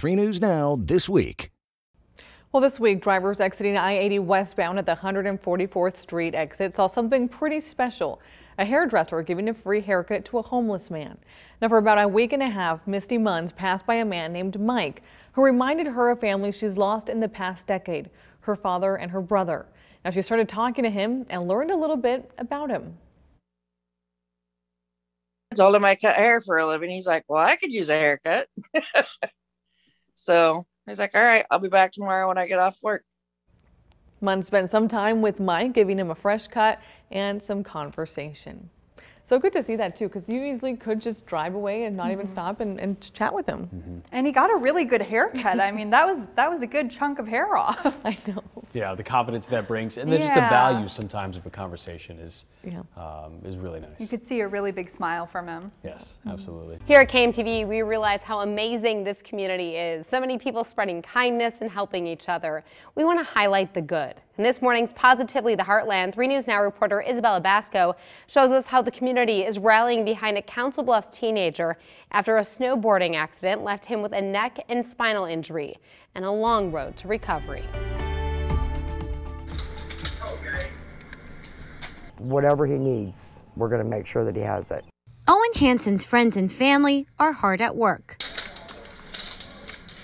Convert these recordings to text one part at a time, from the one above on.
3 News Now this week. Well, this week, drivers exiting I-80 westbound at the 144th Street exit saw something pretty special. A hairdresser giving a free haircut to a homeless man. Now, for about a week and a half, Misty Munns passed by a man named Mike, who reminded her of family she's lost in the past decade, her father and her brother. Now, she started talking to him and learned a little bit about him. I told him I cut hair for a living. He's like, well, I could use a haircut. So he's like, all right, I'll be back tomorrow when I get off work. Munn spent some time with Mike, giving him a fresh cut and some conversation. So good to see that too, because you easily could just drive away and not even stop and chat with him. And he got a really good haircut. I mean, that was a good chunk of hair off. I know. Yeah, the confidence that brings, and then just the value sometimes of a conversation is really nice. You could see a really big smile from him. Yes, absolutely. Here at KMTV, we realize how amazing this community is. So many people spreading kindness and helping each other. We want to highlight the good. And this morning's Positively the Heartland 3 News Now reporter Isabella Basco shows us how the community is rallying behind a Council Bluffs teenager after a snowboarding accident left him with a neck and spinal injury and a long road to recovery. Whatever he needs, we're going to make sure that he has it. Owen Hansen's friends and family are hard at work.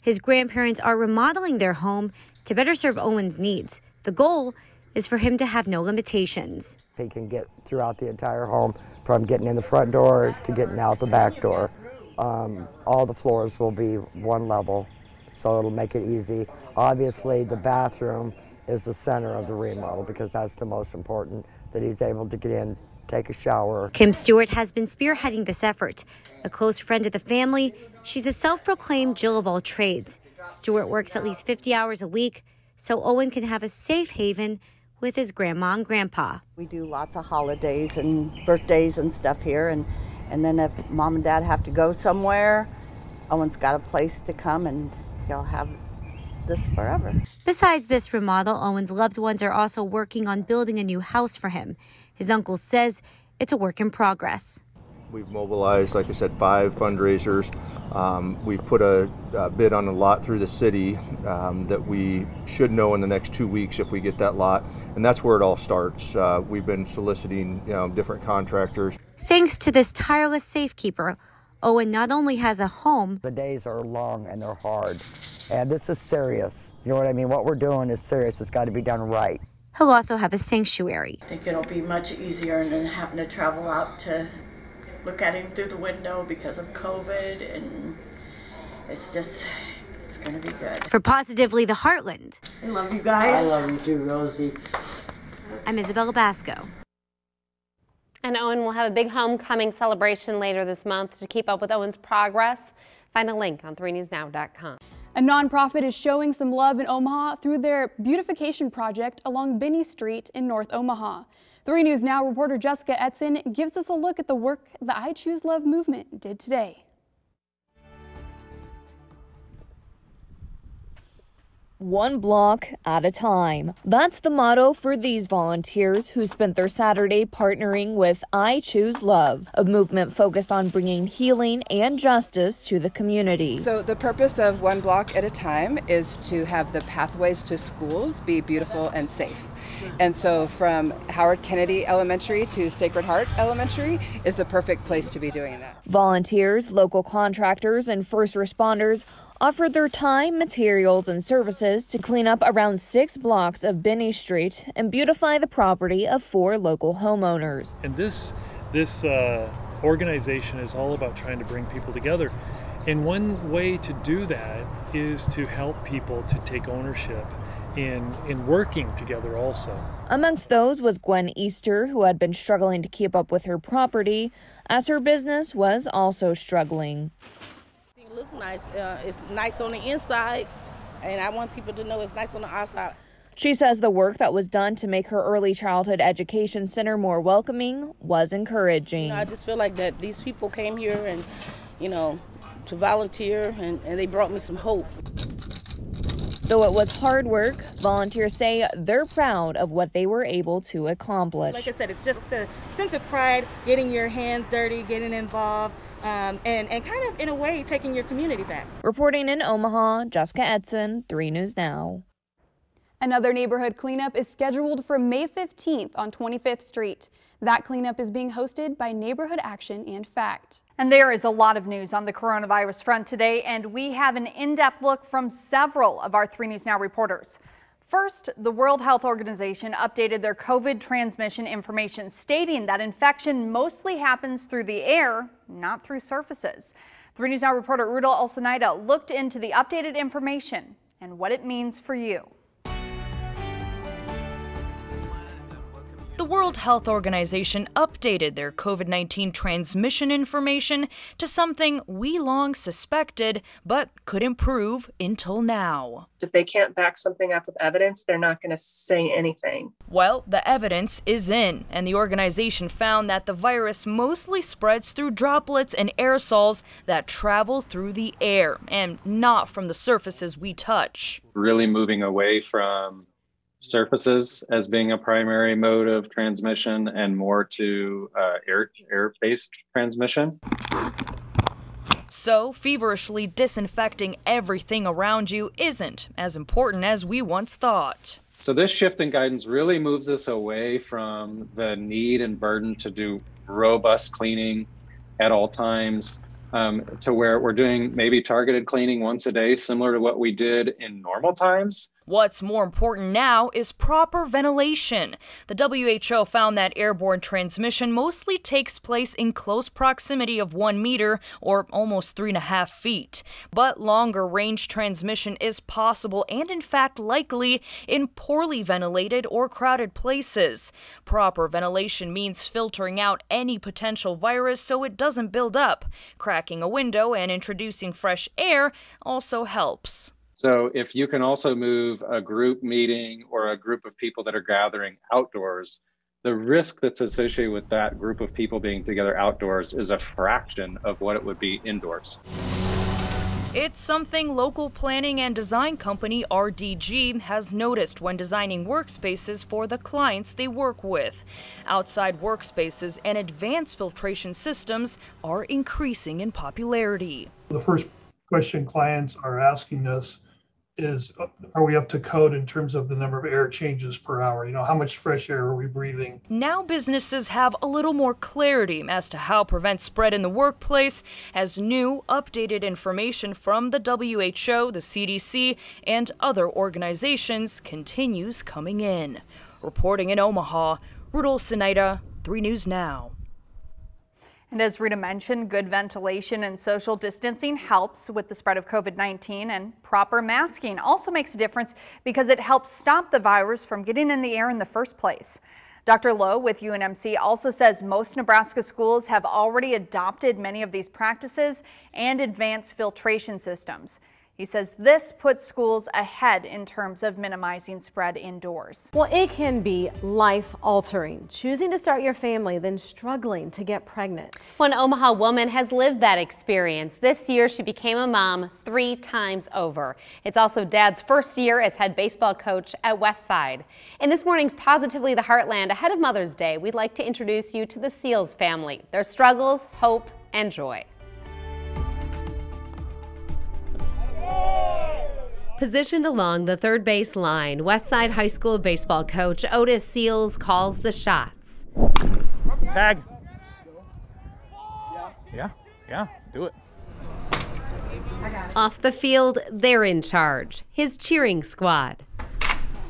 His grandparents are remodeling their home to better serve Owen's needs. The goal is for him to have no limitations. He can get throughout the entire home, from getting in the front door to getting out the back door. All the floors will be one level, so it'll make it easy. Obviously, the bathroom is the center of the remodel because that's the most important, that he's able to get in, take a shower. Kim Stewart has been spearheading this effort. A close friend of the family, she's a self-proclaimed Jill of all trades. Stewart works at least 50 hours a week so Owen can have a safe haven with his grandma and grandpa. We do lots of holidays and birthdays and stuff here, and then if mom and dad have to go somewhere, Owen's got a place to come and he'll have this forever. Besides this remodel, Owen's loved ones are also working on building a new house for him. His uncle says it's a work in progress. We've mobilized, like I said, 5 fundraisers. We've put a bid on a lot through the city that we should know in the next 2 weeks if we get that lot, and that's where it all starts. We've been soliciting, different contractors. Thanks to this tireless safekeeper, Owen not only has a home. The days are long and they're hard, and this is serious. You know what I mean? What we're doing is serious. It's got to be done right. He'll also have a sanctuary. I think it'll be much easier than having to travel out to look at him through the window because of COVID, and it's going to be good. For Positively the Heartland. I love you guys. I love you too, Rosie. I'm Isabella Basco. And Owen will have a big homecoming celebration later this month. To keep up with Owen's progress, find a link on 3newsnow.com. A nonprofit is showing some love in Omaha through their beautification project along Binney Street in North Omaha. 3 News Now reporter Jessica Etzen gives us a look at the work the I Choose Love movement did today. One block at a time. That's the motto for these volunteers who spent their Saturday partnering with I Choose Love, a movement focused on bringing healing and justice to the community. So the purpose of One Block at a Time is to have the pathways to schools be beautiful and safe. And so from Howard Kennedy Elementary to Sacred Heart Elementary is the perfect place to be doing that. Volunteers, local contractors, and first responders offered their time, materials, and services to clean up around 6 blocks of Binney Street and beautify the property of 4 local homeowners. And this organization is all about trying to bring people together. And one way to do that is to help people to take ownership in working together also. Amongst those was Gwen Easter, who had been struggling to keep up with her property, as her business was also struggling. It looks nice. It's nice on the inside, and I want people to know it's nice on the outside. She says the work that was done to make her early childhood education center more welcoming was encouraging. I just feel like that these people came here and, to volunteer, and they brought me some hope. Though it was hard work, volunteers say they're proud of what they were able to accomplish. Like I said, it's just a sense of pride, getting your hands dirty, getting involved, and kind of, in a way, taking your community back. Reporting in Omaha, Jessica Edson, 3 News Now. Another neighborhood cleanup is scheduled for May 15th on 25th Street. That cleanup is being hosted by Neighborhood Action and FACT. And there is a lot of news on the coronavirus front today, and we have an in-depth look from several of our 3 News Now reporters. First, the World Health Organization updated their COVID transmission information, stating that infection mostly happens through the air, not through surfaces. 3 News Now reporter Rudolph Olsenaida looked into the updated information and what it means for you. The World Health Organization updated their COVID-19 transmission information to something we long suspected but couldn't prove until now. If they can't back something up with evidence, they're not going to say anything. Well, the evidence is in, and the organization found that the virus mostly spreads through droplets and aerosols that travel through the air and not from the surfaces we touch. Really moving away from surfaces as being a primary mode of transmission and more to air-based transmission. So, feverishly disinfecting everything around you isn't as important as we once thought. So this shift in guidance really moves us away from the need and burden to do robust cleaning at all times, to where we're doing maybe targeted cleaning once a day, similar to what we did in normal times. What's more important now is proper ventilation. The WHO found that airborne transmission mostly takes place in close proximity of 1 meter or almost 3.5 feet. But longer range transmission is possible and in fact likely in poorly ventilated or crowded places. Proper ventilation means filtering out any potential virus so it doesn't build up. Cracking a window and introducing fresh air also helps. So if you can also move a group meeting or a group of people that are gathering outdoors, the risk that's associated with that group of people being together outdoors is a fraction of what it would be indoors. It's something local planning and design company RDG has noticed when designing workspaces for the clients they work with. Outside workspaces and advanced filtration systems are increasing in popularity. The first question clients are asking us is, are we up to code in terms of the number of air changes per hour? You know, how much fresh air are we breathing? Now businesses have a little more clarity as to how prevent spread in the workplace as new, updated information from the WHO, the CDC, and other organizations continues coming in. Reporting in Omaha, Rudolph Olsenaida, 3 News Now. And as Rita mentioned, good ventilation and social distancing helps with the spread of COVID-19, and proper masking also makes a difference because it helps stop the virus from getting in the air in the first place. Dr. Lowe with UNMC also says most Nebraska schools have already adopted many of these practices and advanced filtration systems. He says this puts schools ahead in terms of minimizing spread indoors. Well, it can be life-altering, choosing to start your family, then struggling to get pregnant. One Omaha woman has lived that experience. This year, she became a mom 3 times over. It's also Dad's first year as head baseball coach at Westside. In this morning's Positively the Heartland, ahead of Mother's Day, we'd like to introduce you to the Seals family, their struggles, hope, and joy. Positioned along the third base line, Westside High School baseball coach Otis Seals calls the shots. Tag. Yeah, let's do it. Off the field, they're in charge, his cheering squad.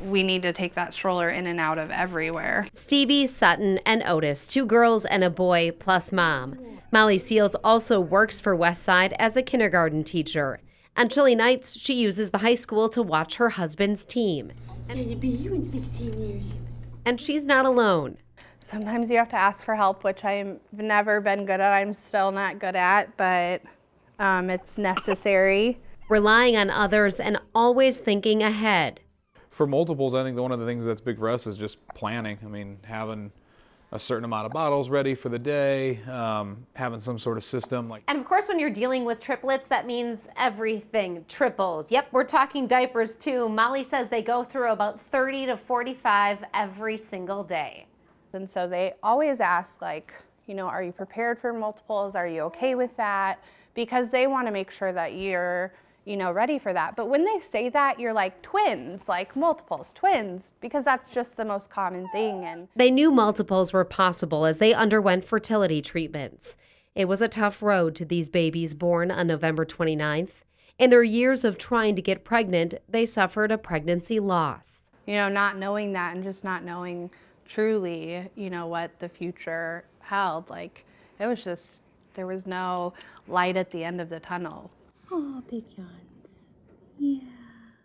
We need to take that stroller in and out of everywhere. Stevie, Sutton, and Otis, 2 girls and a boy, plus mom. Molly Seals also works for Westside as a kindergarten teacher. On chilly nights, she uses the high school to watch her husband's team. Can it be you in 16 years? And she's not alone. Sometimes you have to ask for help, which I've never been good at. I'm still not good at, but it's necessary. Relying on others and always thinking ahead. For multiples, I think one of the things that's big for us is just planning. I mean, having a certain amount of bottles ready for the day, having some sort of system. And of course, when you're dealing with triplets, that means everything triples. Yep, we're talking diapers too. Molly says they go through about 30 to 45 every single day. And so they always ask, like, you know, are you prepared for multiples? Are you okay with that? Because they want to make sure that you're, you know, ready for that. But when they say that, you're like twins, like multiples, twins, because that's just the most common thing. And they knew multiples were possible as they underwent fertility treatments. It was a tough road to these babies born on November 29th. In their years of trying to get pregnant, they suffered a pregnancy loss. You know, not knowing that and just not knowing truly, you know, what the future held. Like, it was just, there was no light at the end of the tunnel. Oh, big yawns. Yeah.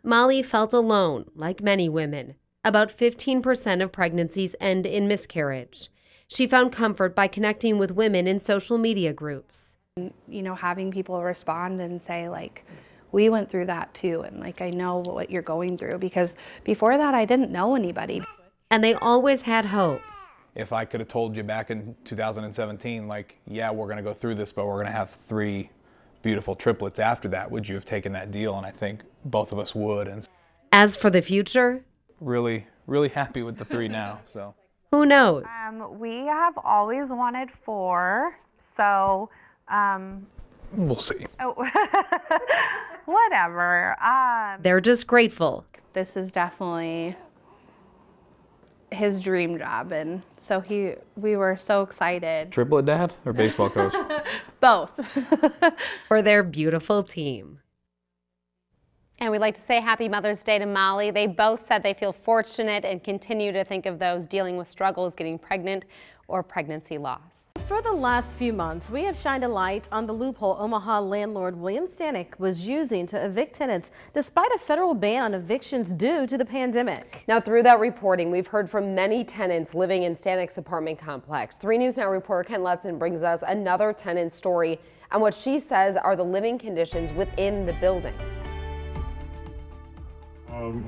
Molly felt alone, like many women. About 15% of pregnancies end in miscarriage. She found comfort by connecting with women in social media groups. You know, having people respond and say, like, we went through that too, and like, I know what you're going through, because before that I didn't know anybody. And they always had hope. If I could have told you back in 2017, like, yeah, we're going to go through this, but we're going to have 3 beautiful triplets after that, would you have taken that deal? And I think both of us would. And as for the future, really, really happy with the 3 now. So who knows? We have always wanted 4, so we'll see. Whatever. They're just grateful. This is definitely his dream job, and so we were so excited. Triplet dad or baseball coach? Both. For their beautiful team. And we'd like to say Happy Mother's Day to Molly. They both said they feel fortunate and continue to think of those dealing with struggles getting pregnant or pregnancy loss. For the last few months, we have shined a light on the loophole Omaha landlord William Stanek was using to evict tenants despite a federal ban on evictions due to the pandemic. Now, through that reporting, we've heard from many tenants living in Stanek's apartment complex. 3 News Now reporter Ken Lutzen brings us another tenant story on what she says are the living conditions within the building.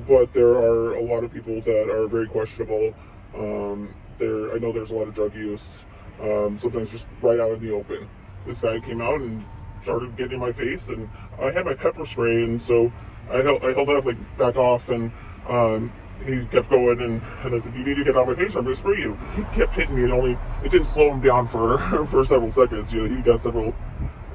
But there are a lot of people that are very questionable. I know there's a lot of drug use. Sometimes just right out in the open. This guy came out and started getting in my face, and I had my pepper spray, and so I held it up, like, back off, and he kept going, and I said, you need to get out of my face, I'm going to spray you. He kept hitting me, and it didn't slow him down for several seconds. You know, he got several,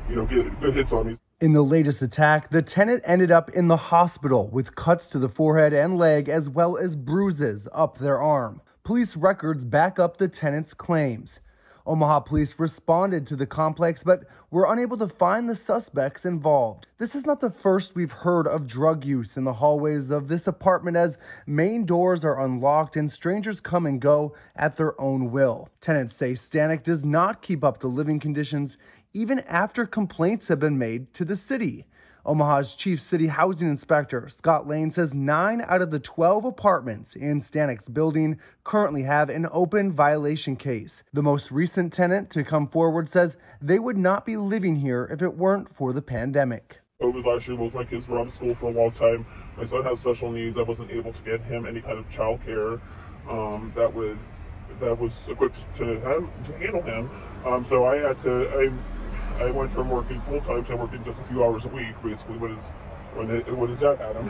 you know, good hits on me. In the latest attack, the tenant ended up in the hospital with cuts to the forehead and leg, as well as bruises up their arm. Police records back up the tenant's claims. Omaha police responded to the complex, but were unable to find the suspects involved. This is not the first we've heard of drug use in the hallways of this apartment, as main doors are unlocked and strangers come and go at their own will. Tenants say Stanek does not keep up the living conditions even after complaints have been made to the city. Omaha's chief city housing inspector, Scott Lane, says 9 out of the 12 apartments in Stanek's building currently have an open violation case. The most recent tenant to come forward says they would not be living here if it weren't for the pandemic. COVID last year, both my kids were out of school for a long time. My son has special needs. I wasn't able to get him any kind of child care that was equipped to handle him. So I had to. I went from working full time to working just a few hours a week, basically, when his dad had him.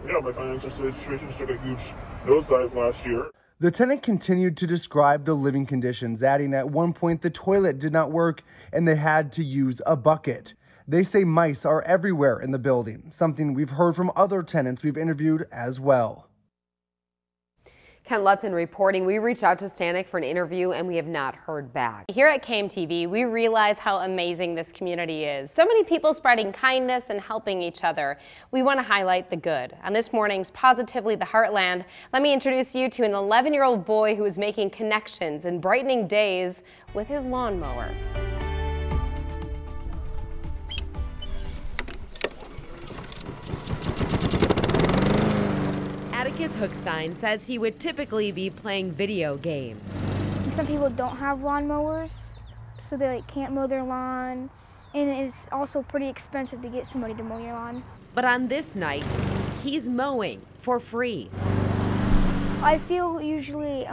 And my financial situation took a huge nosedive last year. The tenant continued to describe the living conditions, adding at one point the toilet did not work and they had to use a bucket. They say mice are everywhere in the building, something we've heard from other tenants we've interviewed as well. Ken Lutzen reporting. We reached out to Stanek for an interview and we have not heard back. Here at KMTV, we realize how amazing this community is. So many people spreading kindness and helping each other. We want to highlight the good. On this morning's Positively the Heartland, let me introduce you to an 11-year-old boy who is making connections and brightening days with his lawnmower. Atticus Hookstein says he would typically be playing video games. Some people don't have lawnmowers, so they can't mow their lawn, and it's also pretty expensive to get somebody to mow your lawn. But on this night, he's mowing for free. I feel usually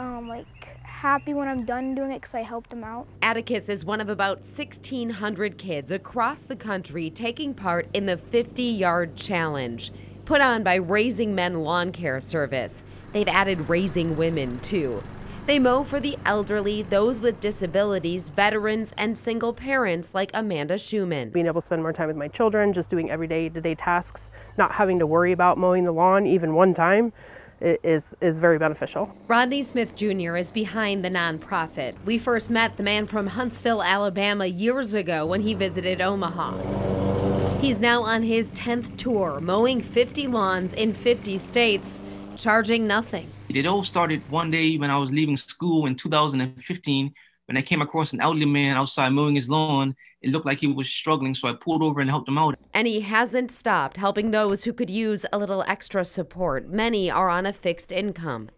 happy when I'm done doing it because I helped them out. Atticus is one of about 1,600 kids across the country taking part in the 50-yard challenge, put on by Raising Men Lawn Care Service. They've added Raising Women, too. They mow for the elderly, those with disabilities, veterans, and single parents like Amanda Schumann. Being able to spend more time with my children, just doing everyday to-day tasks, not having to worry about mowing the lawn even one time is very beneficial. Rodney Smith Jr. is behind the nonprofit. We first met the man from Huntsville, Alabama years ago when he visited Omaha. He's now on his 10th tour, mowing 50 lawns in 50 states, charging nothing. It all started one day when I was leaving school in 2015, when I came across an elderly man outside mowing his lawn. It looked like he was struggling, so I pulled over and helped him out. And he hasn't stopped helping those who could use a little extra support. Many are on a fixed income.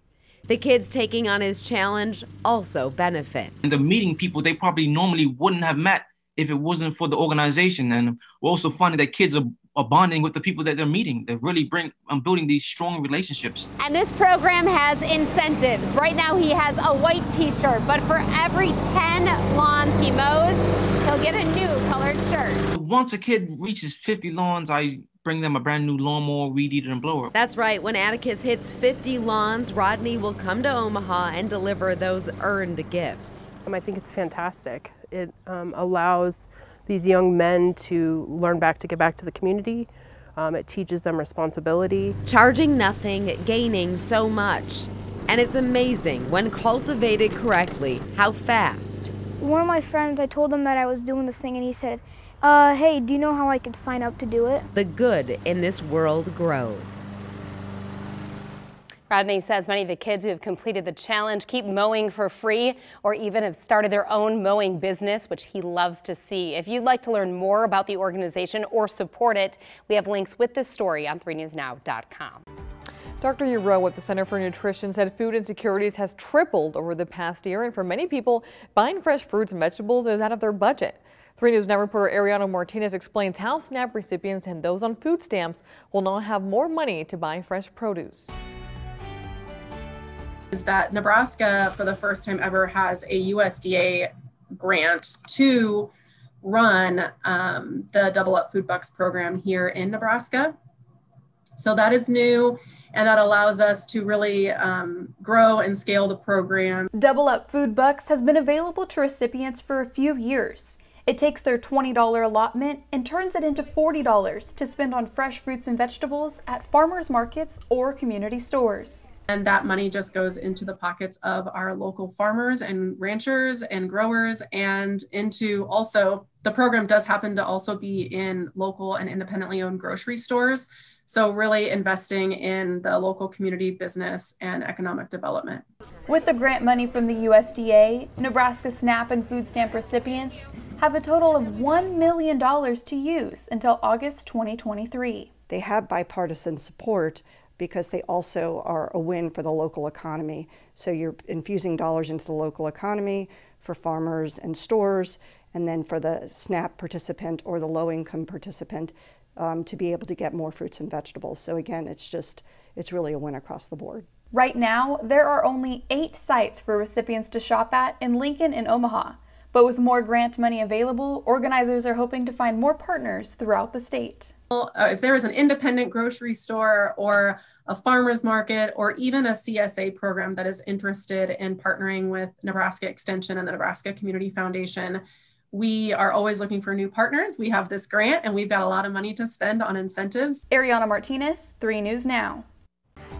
The kids taking on his challenge also benefit. And the meeting people they probably normally wouldn't have met if it wasn't for the organization. And we're also finding that kids are bonding with the people that they're meeting. They really building these strong relationships. And this program has incentives. Right now he has a white t-shirt, but for every 10 lawns he mows, he'll get a new colored shirt. Once a kid reaches 50 lawns, I bring them a brand new lawnmower, weed eater, and blower. That's right. When Atticus hits 50 lawns, Rodney will come to Omaha and deliver those earned gifts. I think it's fantastic. It allows these young men to learn to get back to the community. It teaches them responsibility. Charging nothing, gaining so much. And it's amazing, when cultivated correctly, how fast. One of my friends, I told him that I was doing this thing, and he said, hey, do you know how I could sign up to do it? The good in this world grows. Rodney says many of the kids who have completed the challenge keep mowing for free or even have started their own mowing business, which he loves to see. If you'd like to learn more about the organization or support it, we have links with this story on 3newsnow.com. Dr. Uro with the Center for Nutrition said food insecurities has tripled over the past year, and for many people, buying fresh fruits and vegetables is out of their budget. 3 News Now reporter Ariana Martinez explains how SNAP recipients and those on food stamps will now have more money to buy fresh produce. Is that Nebraska, for the first time ever, has a USDA grant to run the Double Up Food Bucks program here in Nebraska. So that is new, and that allows us to really grow and scale the program. Double Up Food Bucks has been available to recipients for a few years. It takes their $20 allotment and turns it into $40 to spend on fresh fruits and vegetables at farmers markets or community stores. And that money just goes into the pockets of our local farmers and ranchers and growers, and into also, the program does happen to also be in local and independently owned grocery stores. So really investing in the local community business and economic development. With the grant money from the USDA, Nebraska SNAP and food stamp recipients have a total of $1 million to use until August 2023. They have bipartisan support because they also are a win for the local economy. So you're infusing dollars into the local economy for farmers and stores, and then for the SNAP participant or the low-income participant to be able to get more fruits and vegetables. So again, it's really a win across the board. Right now, there are only 8 sites for recipients to shop at in Lincoln and Omaha. But with more grant money available, organizers are hoping to find more partners throughout the state. If there is an independent grocery store or a farmer's market or even a CSA program that is interested in partnering with Nebraska Extension and the Nebraska Community Foundation, we are always looking for new partners. We have this grant and we've got a lot of money to spend on incentives. Ariana Martinez, 3 News Now.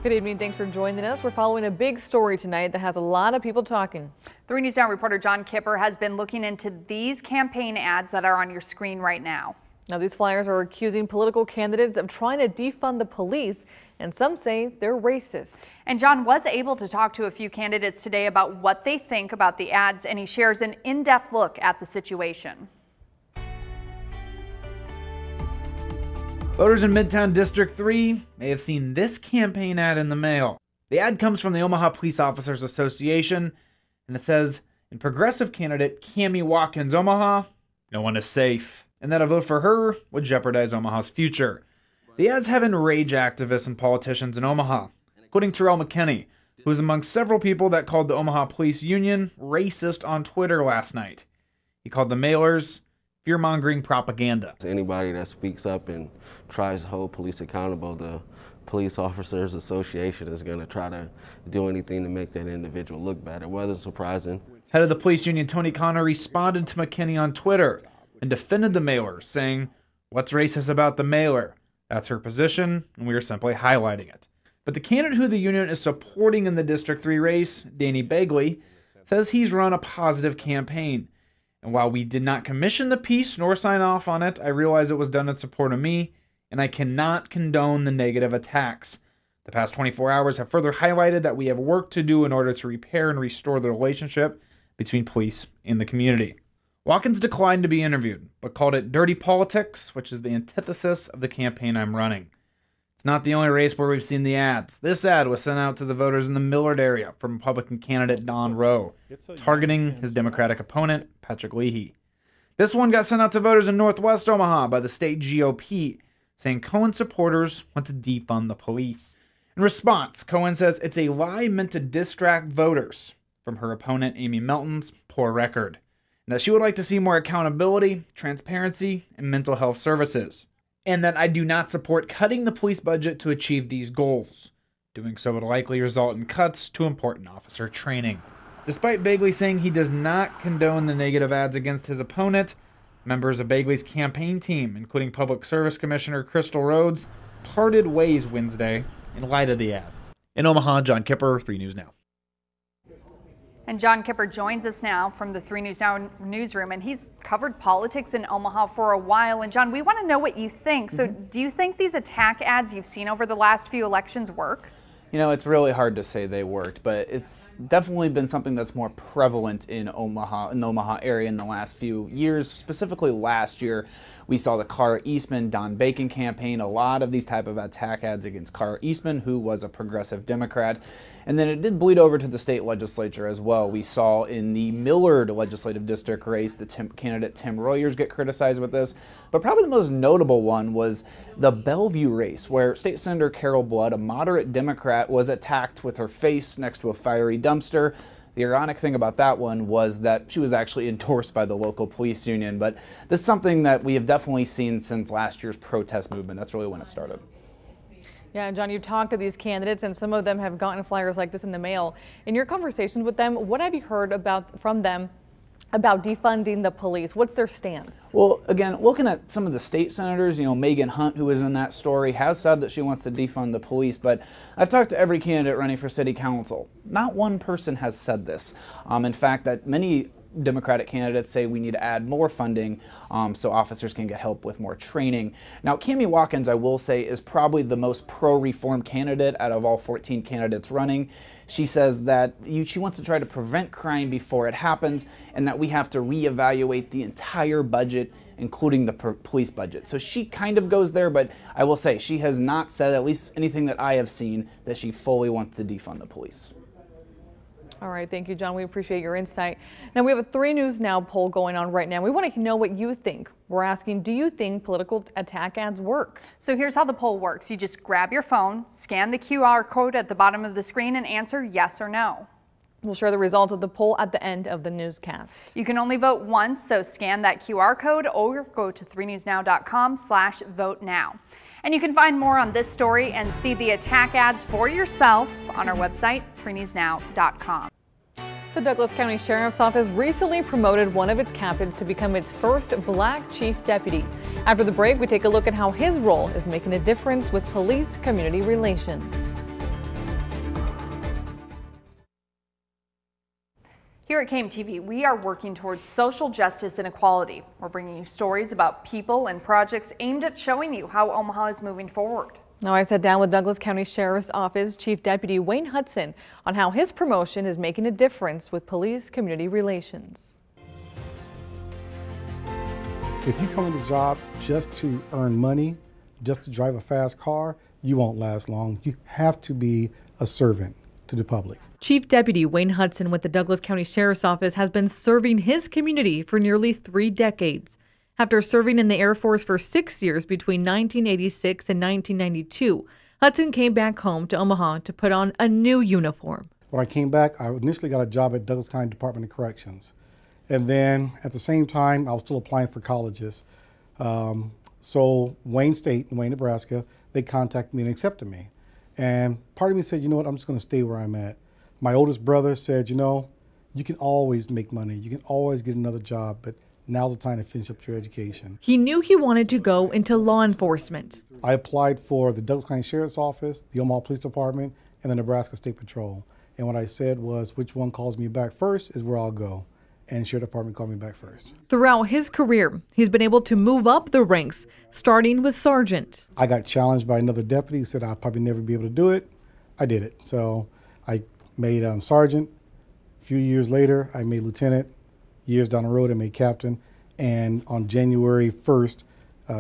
Good evening. Thanks for joining us. We're following a big story tonight that has a lot of people talking. 3 News Now reporter John Kipper has been looking into these campaign ads that are on your screen right now. Now, these flyers are accusing political candidates of trying to defund the police, and some say they're racist. And John was able to talk to a few candidates today about what they think about the ads, and he shares an in-depth look at the situation. Voters in Midtown District 3 may have seen this campaign ad in the mail. The ad comes from the Omaha Police Officers Association, and it says, "In progressive candidate Cammie Watkins, Omaha, no one is safe," and that a vote for her would jeopardize Omaha's future. The ads have enraged activists and politicians in Omaha, including Terrell McKinney, who was among several people that called the Omaha Police Union racist on Twitter last night. He called the mailers fear-mongering propaganda. Anybody that speaks up and tries to hold police accountable, the Police Officers Association is going to try to do anything to make that individual look better. Wasn't surprising. Head of the police union, Tony Connor, responded to McKinney on Twitter and defended the mailer, saying, "What's racist about the mailer? That's her position, and we are simply highlighting it." But the candidate who the union is supporting in the District 3 race, Danny Begley, says he's run a positive campaign. And while we did not commission the piece nor sign off on it, I realize it was done in support of me, and I cannot condone the negative attacks. The past 24 hours have further highlighted that we have work to do in order to repair and restore the relationship between police and the community. Watkins declined to be interviewed, but called it dirty politics, which is the antithesis of the campaign I'm running. It's not the only race where we've seen the ads. This ad was sent out to the voters in the Millard area from Republican candidate Don Rowe, targeting his Democratic opponent, Patrick Leahy. This one got sent out to voters in Northwest Omaha by the state GOP, saying Cohen supporters want to defund the police. In response, Cohen says it's a lie meant to distract voters from her opponent Amy Melton's poor record, and that she would like to see more accountability, transparency, and mental health services, and that I do not support cutting the police budget to achieve these goals. Doing so would likely result in cuts to important officer training. Despite Begley saying he does not condone the negative ads against his opponent, members of Begley's campaign team, including Public Service Commissioner Crystal Rhodes, parted ways Wednesday in light of the ads. In Omaha, John Kipper, 3 News Now. And John Kipper joins us now from the 3 News Now newsroom, and he's covered politics in Omaha for a while. And John, we want to know what you think. So do you think these attack ads you've seen over the last few elections work? You know, it's really hard to say they worked, but it's definitely been something that's more prevalent in the Omaha area in the last few years. Specifically last year, we saw the Cara Eastman, Don Bacon campaign, a lot of these type of attack ads against Cara Eastman, who was a progressive Democrat. And then it did bleed over to the state legislature as well. We saw in the Millard legislative district race, the candidate Tim Royers get criticized with this. But probably the most notable one was the Bellevue race, where State Senator Carol Blood, a moderate Democrat, was attacked with her face next to a fiery dumpster. The ironic thing about that one was that she was actually endorsed by the local police union, but this is something that we have definitely seen since last year's protest movement. That's really when it started. Yeah, and John, you've talked to these candidates, and some of them have gotten flyers like this in the mail. In your conversations with them, what have you heard from them about defunding the police? What's their stance? Well, again, looking at some of the state senators, you know, Megan Hunt, who was in that story, has said that she wants to defund the police, but I've talked to every candidate running for city council. Not one person has said this. In fact, that many Democratic candidates say we need to add more funding so officers can get help with more training. Now, Cami Watkins, I will say, is probably the most pro-reform candidate out of all 14 candidates running. She says that she wants to try to prevent crime before it happens, and that we have to reevaluate the entire budget, including the police budget. So she kind of goes there, but I will say she has not said, at least anything that I have seen, that she fully wants to defund the police. All right, thank you, John. We appreciate your insight. Now, we have a 3 News Now poll going on right now. We want to know what you think. We're asking, do you think political attack ads work? So here's how the poll works. You just grab your phone, scan the QR code at the bottom of the screen, and answer yes or no. We'll share the results of the poll at the end of the newscast. You can only vote once, so scan that QR code or go to 3newsnow.com/vote now. And you can find more on this story and see the attack ads for yourself on our website, 3newsnow.com. The Douglas County Sheriff's Office recently promoted one of its captains to become its first Black Chief Deputy. After the break, we take a look at how his role is making a difference with police community relations. Here at KMTV, we are working towards social justice and equality. We're bringing you stories about people and projects aimed at showing you how Omaha is moving forward. Now, I sat down with Douglas County Sheriff's Office Chief Deputy Wayne Hudson on how his promotion is making a difference with police community relations. If you come in the job just to earn money, just to drive a fast car, you won't last long. You have to be a servant to the public. Chief Deputy Wayne Hudson with the Douglas County Sheriff's Office has been serving his community for nearly 3 decades. After serving in the Air Force for 6 years between 1986 and 1992, Hudson came back home to Omaha to put on a new uniform. When I came back, I initially got a job at Douglas County Department of Corrections. And then at the same time, I was still applying for colleges. So Wayne State in Wayne, Nebraska, they contacted me and accepted me. And part of me said, you know what, I'm just going to stay where I'm at. My oldest brother said, you know, you can always make money. You can always get another job, but now's the time to finish up your education. He knew he wanted to go into law enforcement. I applied for the Douglas County Sheriff's Office, the Omaha Police Department, and the Nebraska State Patrol. And what I said was, which one calls me back first is where I'll go. And Sheriff Department called me back first. Throughout his career, he's been able to move up the ranks, starting with sergeant. I got challenged by another deputy who said I'd probably never be able to do it. I did it. So I made sergeant. A few years later, I made lieutenant. Years down the road, I made captain. And on January 1st,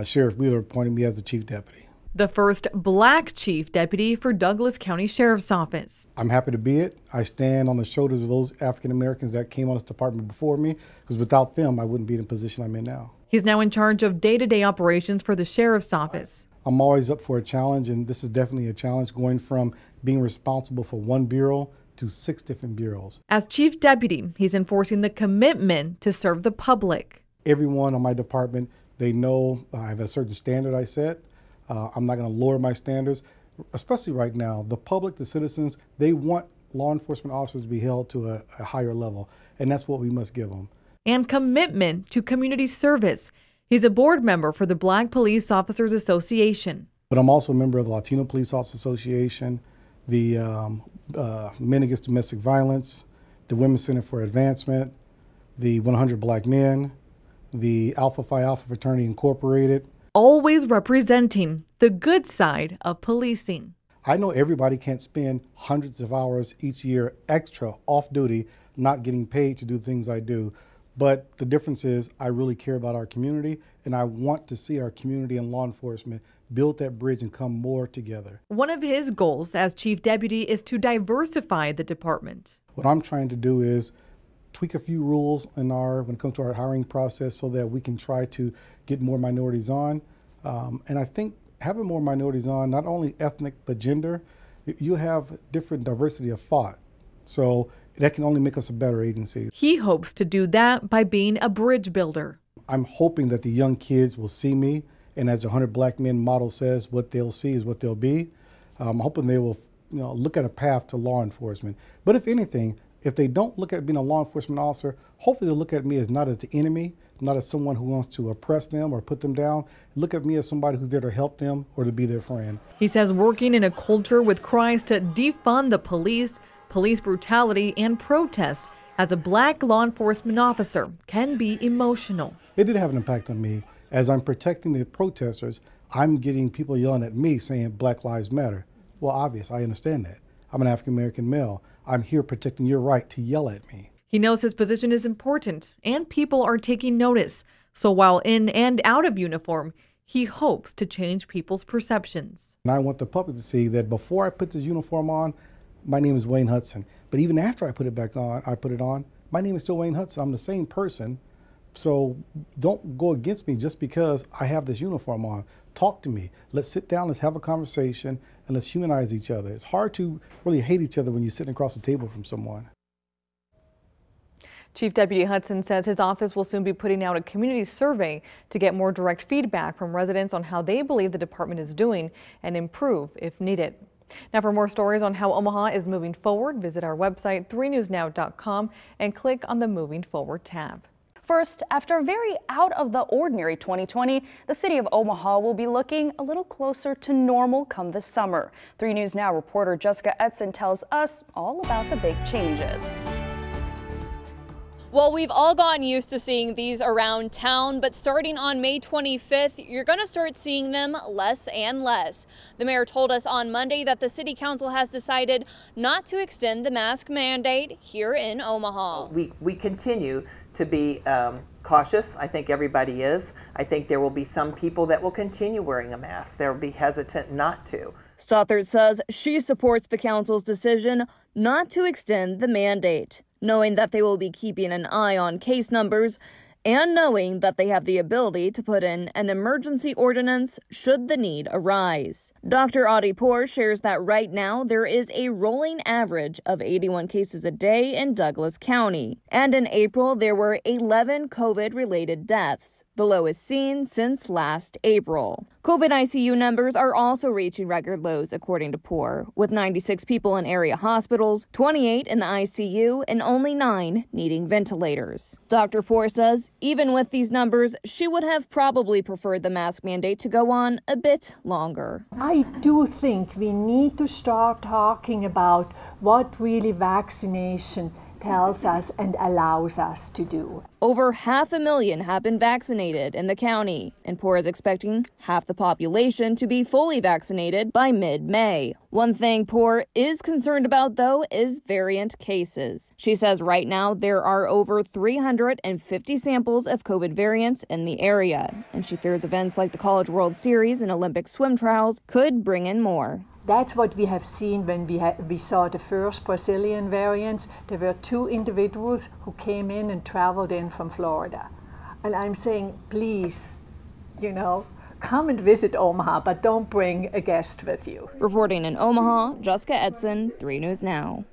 Sheriff Wheeler appointed me as the chief deputy. The first black chief deputy for Douglas County Sheriff's Office. I'm happy to be it. I stand on the shoulders of those African Americans that came on this department before me, because without them, I wouldn't be in the position I'm in now. He's now in charge of day-to-day operations for the Sheriff's Office. I'm always up for a challenge, and this is definitely a challenge, going from being responsible for one bureau to 6 different bureaus. As chief deputy, he's enforcing the commitment to serve the public. Everyone on my department, they know I have a certain standard I set. I'm not going to lower my standards, especially right now. The public, the citizens, they want law enforcement officers to be held to a higher level, and that's what we must give them. And commitment to community service. He's a board member for the Black Police Officers Association. But I'm also a member of the Latino Police Officers Association, the Men Against Domestic Violence, the Women's Center for Advancement, the 100 Black Men, the Alpha Phi Alpha Fraternity Incorporated. Always representing the good side of policing. I know everybody can't spend hundreds of hours each year extra off duty, not getting paid to do things I do. But the difference is I really care about our community, and I want to see our community and law enforcement build that bridge and come more together. One of his goals as chief deputy is to diversify the department. What I'm trying to do is tweak a few rules when it comes to our hiring process so that we can try to get more minorities on. And I think having more minorities on, not only ethnic but gender, you have different diversity of thought. So that can only make us a better agency. He hopes to do that by being a bridge builder. I'm hoping that the young kids will see me, and as the 100 Black Men model says, what they'll see is what they'll be. I'm hoping they will look at a path to law enforcement. But if anything, if they don't look at being a law enforcement officer, hopefully they'll look at me as not as the enemy, not as someone who wants to oppress them or put them down. Look at me as somebody who's there to help them or to be their friend. He says working in a culture with cries to defund the police, police brutality, and protest as a black law enforcement officer can be emotional. It did have an impact on me. As I'm protecting the protesters, I'm getting people yelling at me saying Black Lives Matter. Well, obvious, I understand that. I'm an African American male. I'm here protecting your right to yell at me. He knows his position is important and people are taking notice. So while in and out of uniform, he hopes to change people's perceptions. And I want the public to see that before I put this uniform on, my name is Wayne Hudson. But even after I put it on, my name is still Wayne Hudson. I'm the same person. So don't go against me just because I have this uniform on. Talk to me. Let's sit down, let's have a conversation, and let's humanize each other. It's hard to really hate each other when you're sitting across the table from someone. Chief Deputy Hudson says his office will soon be putting out a community survey to get more direct feedback from residents on how they believe the department is doing and improve if needed. Now, for more stories on how Omaha is moving forward, visit our website 3newsnow.com and click on the Moving Forward tab. First, after a very out-of-the-ordinary 2020, the city of Omaha will be looking a little closer to normal come this summer. 3 News Now reporter Jessica Etzen tells us all about the big changes. Well, we've all gotten used to seeing these around town, but starting on May 25th, you're going to start seeing them less and less. The mayor told us on Monday that the city council has decided not to extend the mask mandate here in Omaha. We continue to be cautious. I think everybody is. I think there will be some people that will continue wearing a mask. They'll be hesitant not to. Stothert says she supports the council's decision not to extend the mandate, knowing that they will be keeping an eye on case numbers and knowing that they have the ability to put in an emergency ordinance should the need arise. Dr. Adipour shares that right now there is a rolling average of 81 cases a day in Douglas County, and in April there were 11 COVID-related deaths. the lowest seen since last April. COVID ICU numbers are also reaching record lows, according to POUR, with 96 people in area hospitals, 28 in the ICU, and only 9 needing ventilators. Dr. POUR says even with these numbers, she would have probably preferred the mask mandate to go on a bit longer. I do think we need to start talking about what really vaccination tells us and allows us to do. Over 500,000 have been vaccinated in the county, and POUR is expecting half the population to be fully vaccinated by mid-May. One thing POUR is concerned about, though, is variant cases. She says right now there are over 350 samples of COVID variants in the area, and she fears events like the College World Series and Olympic swim trials could bring in more. That's what we have seen when we saw the first Brazilian variants. There were 2 individuals who came in and traveled in from Florida. And I'm saying, please, come and visit Omaha, but don't bring a guest with you. Reporting in Omaha, Jessica Edson, 3 News Now.